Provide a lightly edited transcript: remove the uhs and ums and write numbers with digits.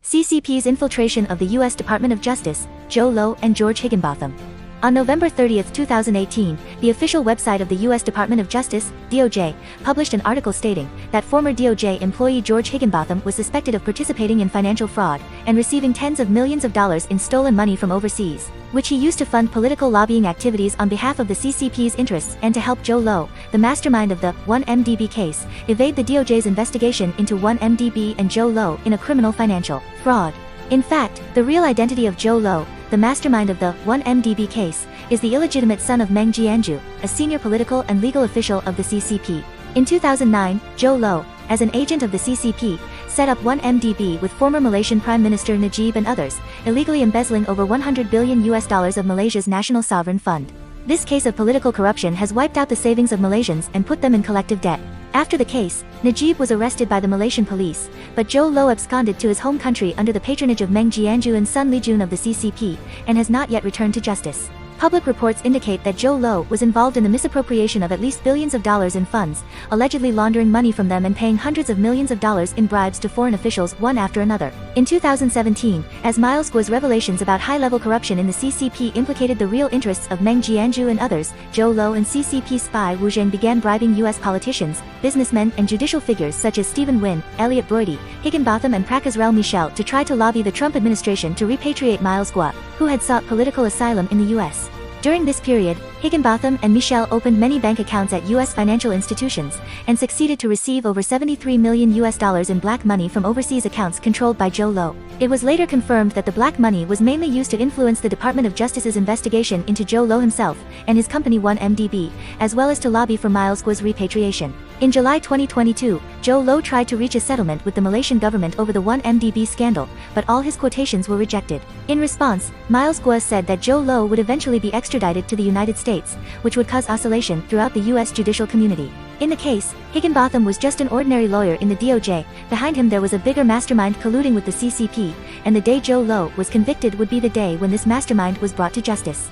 CCP's infiltration of the U.S. Department of Justice, Joe Low and George Higginbotham. On November 30, 2018, the official website of the U.S. Department of Justice, DOJ, published an article stating that former DOJ employee George Higginbotham was suspected of participating in financial fraud and receiving tens of millions of dollars in stolen money from overseas, which he used to fund political lobbying activities on behalf of the CCP's interests and to help Joe Low, the mastermind of the 1MDB case, evade the DOJ's investigation into 1MDB and Joe Low in a criminal financial fraud. In fact, the real identity of Joe Low, the mastermind of the 1MDB case, is the illegitimate son of Meng Jianzhu, a senior political and legal official of the CCP. In 2009, Joe Low, as an agent of the CCP, set up 1MDB with former Malaysian Prime Minister Najib and others, illegally embezzling over $100 billion of Malaysia's national sovereign fund. This case of political corruption has wiped out the savings of Malaysians and put them in collective debt. After the case, Najib was arrested by the Malaysian police, but Joe Low absconded to his home country under the patronage of Meng Jianzhu and son Li Jun of the CCP, and has not yet returned to justice. Public reports indicate that Joe Low was involved in the misappropriation of at least billions of dollars in funds, allegedly laundering money from them and paying hundreds of millions of dollars in bribes to foreign officials one after another. In 2017, as Miles Guo's revelations about high-level corruption in the CCP implicated the real interests of Meng Jianzhu and others, Joe Low and CCP spy Wu Zheng began bribing U.S. politicians, businessmen and judicial figures such as Stephen Wynn, Elliot Broidy, Higginbotham and Prakazrel Michel to try to lobby the Trump administration to repatriate Miles Guo, who had sought political asylum in the U.S. During this period, Higginbotham and Michel opened many bank accounts at U.S. financial institutions, and succeeded to receive over $73 million in black money from overseas accounts controlled by Joe Low. It was later confirmed that the black money was mainly used to influence the Department of Justice's investigation into Joe Low himself, and his company 1MDB, as well as to lobby for Miles Guo's repatriation. In July 2022, Joe Low tried to reach a settlement with the Malaysian government over the 1MDB scandal, but all his quotations were rejected. In response, Miles Guo said that Joe Low would eventually be extradited to the United States, which would cause oscillation throughout the U.S. judicial community. In the case, Higginbotham was just an ordinary lawyer in the DOJ, behind him there was a bigger mastermind colluding with the CCP, and the day Joe Low was convicted would be the day when this mastermind was brought to justice.